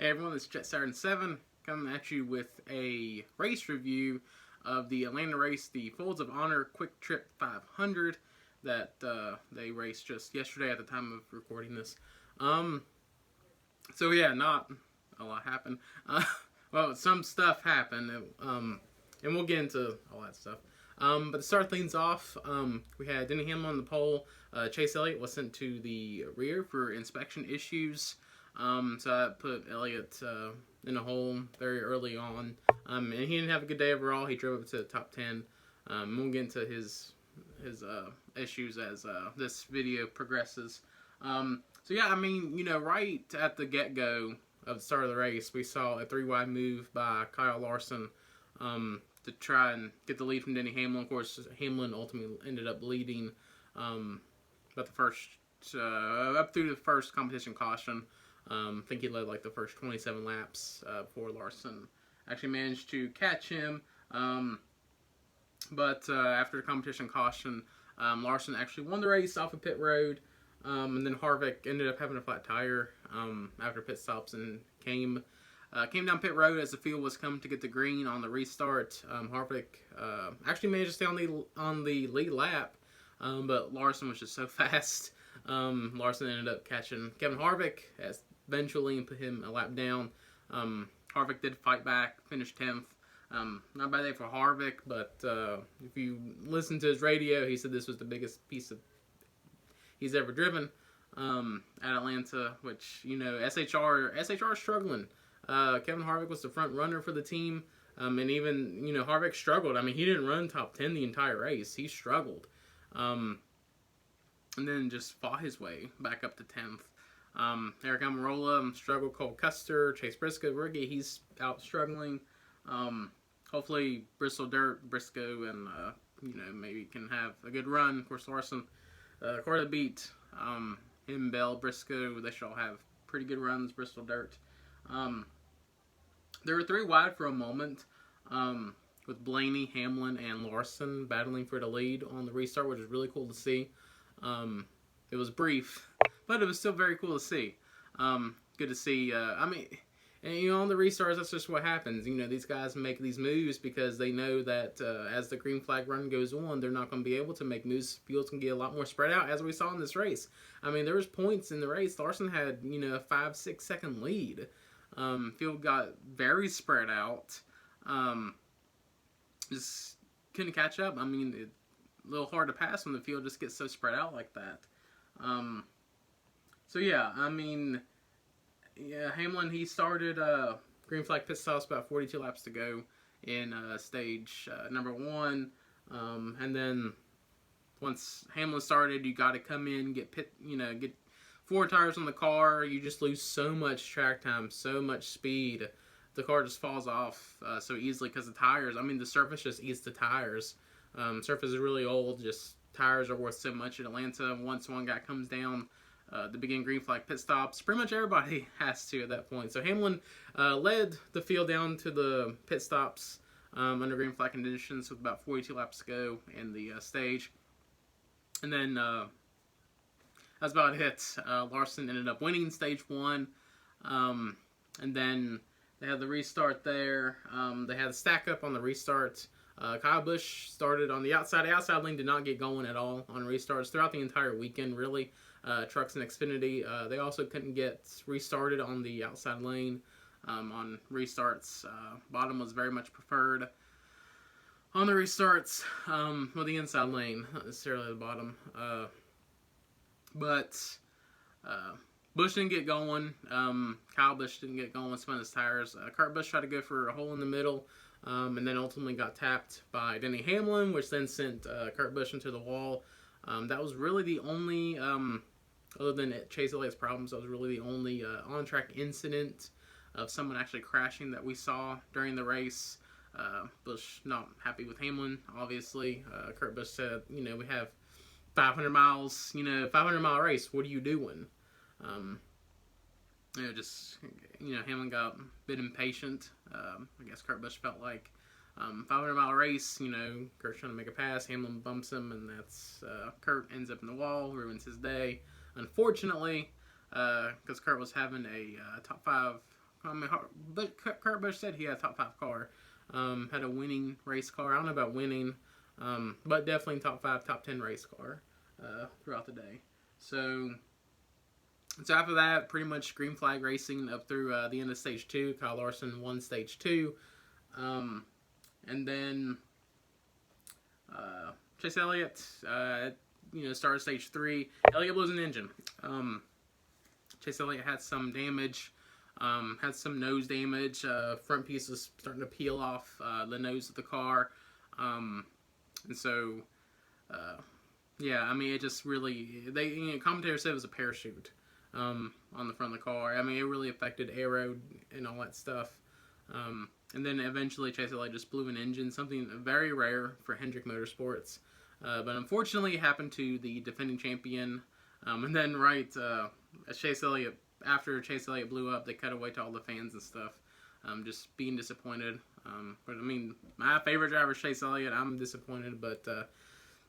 Hey everyone, this is Jet Saturn 7 coming at you with a race review of the Atlanta race, the Folds of Honor Quiktrip 500 that they raced just yesterday at the time of recording this. So yeah, not a lot happened. Well, some stuff happened, and we'll get into all that stuff. But to start things off, we had Denny Hamlin on the pole. Chase Elliott was sent to the rear for inspection issues. So that put Elliot in a hole very early on. And he didn't have a good day overall. He drove up to the top 10. We'll get into his issues as this video progresses. So yeah, I mean, you know, right at the get-go of the start of the race, we saw a 3-wide move by Kyle Larson to try and get the lead from Denny Hamlin. Of course, Hamlin ultimately ended up leading about the first up through the first competition caution. I think he led like the first 27 laps before Larson actually managed to catch him. But after the competition caution, Larson actually won the race off of pit road. And then Harvick ended up having a flat tire after pit stops and came down pit road as the field was coming to get the green on the restart. Harvick actually managed to stay on the lead lap, but Larson was just so fast. Larson ended up catching Kevin Harvick eventually and put him a lap down. Harvick did fight back, finished 10th. Not a bad day for Harvick, but if you listen to his radio, he said this was the biggest piece of he's ever driven at Atlanta, which, you know, SHR is struggling. Kevin Harvick was the front runner for the team, and even, you know, Harvick struggled. I mean, he didn't run top 10 the entire race. He struggled. And then just fought his way back up to 10th. Eric Almirola struggled. Cole Custer, Chase Briscoe, rookie, he's out struggling. Hopefully Bristol Dirt, Briscoe, and you know, maybe can have a good run. Of course, Larson, Corda beat him, Bell, Briscoe. They should all have pretty good runs. Bristol Dirt. There were 3 wide for a moment, with Blaney, Hamlin, and Larson battling for the lead on the restart, which is really cool to see. It was brief, but it was still very cool to see. Good to see. I mean, and, you know, on the restarts, that's just what happens. You know, these guys make these moves because they know that as the green flag run goes on, they're not going to be able to make moves. Fields can get a lot more spread out, as we saw in this race. I mean, there was points in the race. Larson had, you know, a 5-6 second lead. Field got very spread out. Just couldn't catch up. I mean, it's a little hard to pass when the field just gets so spread out like that. So yeah, I mean, yeah, Hamlin, he started green flag pit stops about 42 laps to go in stage number 1, and then once Hamlin started, you got to come in, get 4 tires on the car. You just lose so much track time, so much speed. The car just falls off so easily because the tires. I mean, the surface just eats the tires. Surface is really old. Just tires are worth so much in Atlanta. Once one guy comes down the beginning green flag pit stops, pretty much everybody has to at that point. So Hamlin led the field down to the pit stops under green flag conditions with about 42 laps to go in the stage. And then that's about it. Larson ended up winning stage 1. And then they had the restart there. They had a stack up on the restart. Kyle Busch started on the outside. The outside lane did not get going at all on restarts throughout the entire weekend, really. Trucks and Xfinity, they also couldn't get restarted on the outside lane on restarts. Bottom was very much preferred on the restarts. Well, the inside lane, not necessarily the bottom. But Busch didn't get going. Kyle Busch didn't get going, spun his tires. Kurt Busch tried to go for a hole in the middle, and then ultimately got tapped by Denny Hamlin, which then sent Kurt Busch into the wall. That was really the only, other than Chase Elliott's problems, that was really the only on-track incident of someone actually crashing that we saw during the race. Busch not happy with Hamlin, obviously. Kurt Busch said, you know, we have 500 miles, you know, 500-mile race. What are you doing? You know, just, you know, Hamlin got a bit impatient. I guess Kurt Busch felt like 500-mile race, you know, Kurt's trying to make a pass, Hamlin bumps him, and that's, Kurt ends up in the wall, ruins his day. Unfortunately, because Kurt was having a top 5 I mean, but Kurt Busch said he had a top 5 car. Had a winning race car. I don't know about winning, but definitely top 5, top 10 race car throughout the day. So after that, pretty much green flag racing up through the end of stage 2. Kyle Larson won stage 2. And then Chase Elliott, started stage 3. Elliott blows an engine. Chase Elliott had some damage, had some nose damage. Front piece was starting to peel off the nose of the car. And so, yeah, I mean, it just really, commentators said it was a parachute on the front of the car. I mean, it really affected aero and all that stuff. And then eventually Chase Elliott just blew an engine, something very rare for Hendrick Motorsports. But unfortunately, it happened to the defending champion. And then after Chase Elliott blew up, they cut away to all the fans and stuff, just being disappointed. But I mean, my favorite driver is Chase Elliott. I'm disappointed, but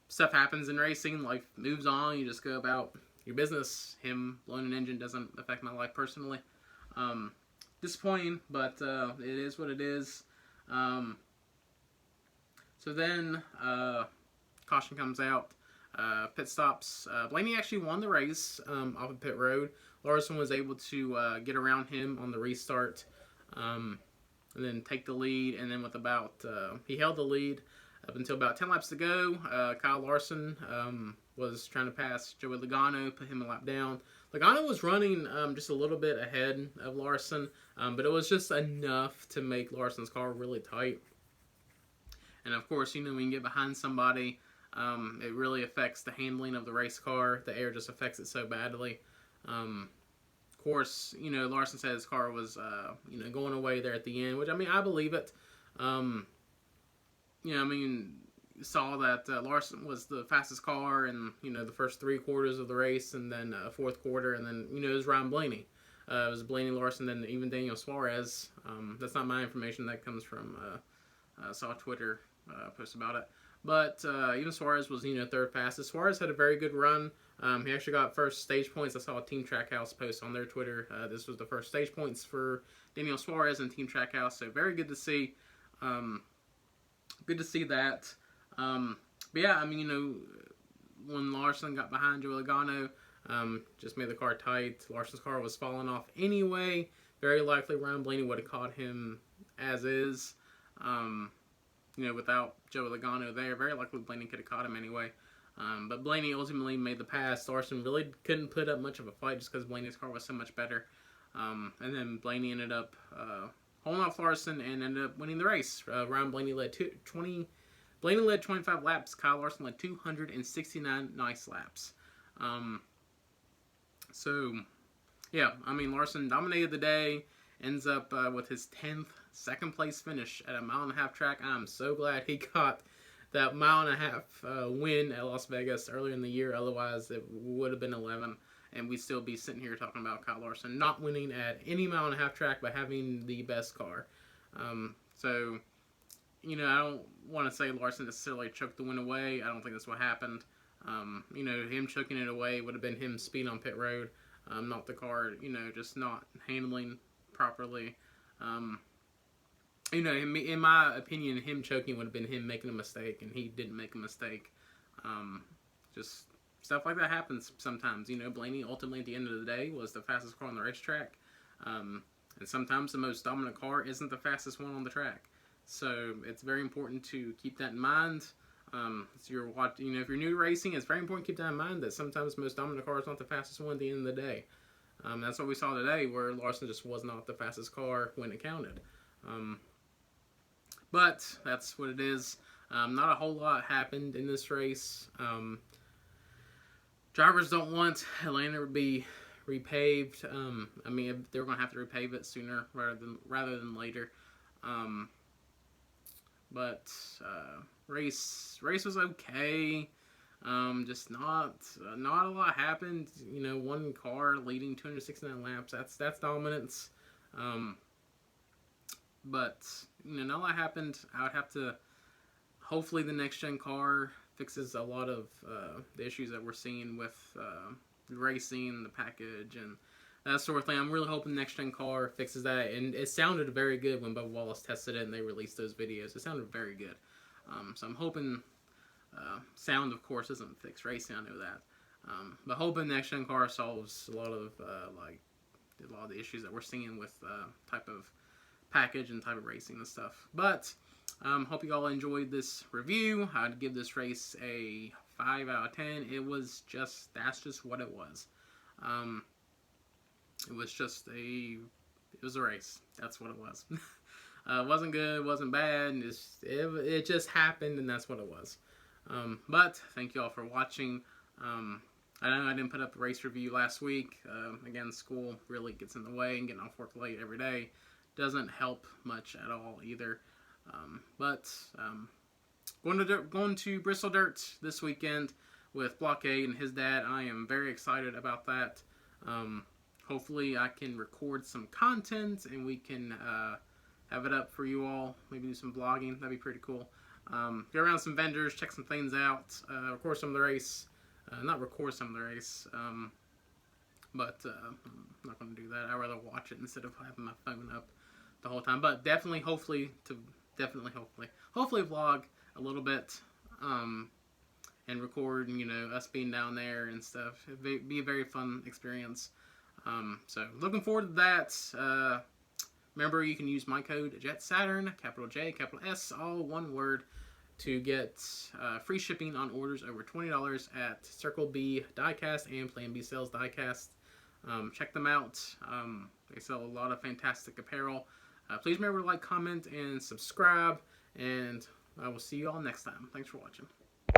stuff happens in racing. Life moves on. You just go about your business. Him blowing an engine doesn't affect my life personally. Disappointing, but it is what it is. So then caution comes out. Pit stops. Blaney actually won the race off of pit road. Larson was able to get around him on the restart and then take the lead. And then with he held the lead up until about 10 laps to go. Kyle Larson was trying to pass Joey Logano, put him a lap down. Logano was running just a little bit ahead of Larson, but it was just enough to make Larson's car really tight. And of course, when you get behind somebody, it really affects the handling of the race car. The air just affects it so badly. Of course, Larson said his car was, going away there at the end, which, I mean, I believe it. Saw that Larson was the fastest car in, the first 3 quarters of the race, and then 4th quarter, and then, it was Ryan Blaney. It was Blaney, Larson, then even Daniel Suarez. That's not my information. That comes from, saw a Twitter post about it. But even Suarez was, 3rd fastest. Suarez had a very good run. He actually got first stage points. I saw a Team Trackhouse post on their Twitter. This was the first stage points for Daniel Suarez and Team Trackhouse. So very good to see. Good to see that. But yeah, I mean, when Larson got behind Joey Logano, just made the car tight. Larson's car was falling off anyway. Very likely Ryan Blaney would have caught him as is. Without Joey Logano there, very likely Blaney could have caught him anyway. But Blaney ultimately made the pass. Larson really couldn't put up much of a fight just because Blaney's car was so much better. And then Blaney ended up holding off Larson and ended up winning the race. Ryan Blaney led 25 laps. Kyle Larson led 269 nice laps. So, yeah, I mean, Larson dominated the day. Ends up with his 10th second place finish at a 1.5 mile track. I'm so glad he got that 1.5 mile win at Las Vegas earlier in the year. Otherwise, it would have been 11. And we'd still be sitting here talking about Kyle Larson not winning at any 1.5 mile track, but having the best car. So, I don't want to say Larson necessarily choked the win away. I don't think that's what happened. Him choking it away would have been him speeding on pit road, not the car, just not handling properly. In my opinion, him choking would have been him making a mistake, and he didn't make a mistake. Just stuff like that happens sometimes. Blaney ultimately at the end of the day was the fastest car on the racetrack. And sometimes the most dominant car isn't the fastest one on the track. So it's very important to keep that in mind. If you're new to racing, it's very important to keep that in mind that sometimes the most dominant car is not the fastest one at the end of the day. That's what we saw today, where Larson just was not the fastest car when it counted. But that's what it is. Not a whole lot happened in this race. Drivers don't want Atlanta to be repaved. I mean, they're going to have to repave it sooner rather than later. But race was okay. Just not a lot happened. One car leading 269 laps. That's dominance. But not a lot happened. I would have to. Hopefully, the next gen car fixes a lot of the issues that we're seeing with the racing, the package, and that sort of thing. I'm really hoping the next gen car fixes that, and it sounded very good when Bubba Wallace tested it and they released those videos. It sounded very good. So I'm hoping sound, of course, isn't fixed racing. I know that, but hoping the next gen car solves a lot of the issues that we're seeing with type of package and type of racing and stuff. But hope you all enjoyed this review. I'd give this race a 5 out of 10. It was just, that's just what it was. It was a race. That's what it was. It wasn't good, wasn't bad. It just happened, and that's what it was. But thank you all for watching. I know I didn't put up a race review last week. Again, school really gets in the way, and getting off work late every day doesn't help much at all either. Going to Bristol Dirt this weekend with Blockade and his dad. I am very excited about that. Hopefully I can record some content and we can have it up for you all. Maybe do some vlogging. That'd be pretty cool. Go around some vendors, check some things out, record some of the race. Not record some of the race, but I'm not going to do that. I'd rather watch it instead of having my phone up the whole time. But definitely, hopefully vlog a little bit, and record, you know, us being down there and stuff. It'd be a very fun experience. So looking forward to that. Remember, you can use my code JETSATURN, capital J, capital S, all one word, to get free shipping on orders over $20 at Circle B Diecast and Plan B Sales Diecast. Check them out. They sell a lot of fantastic apparel. Please remember to like, comment, and subscribe, and I will see you all next time. Thanks for watching.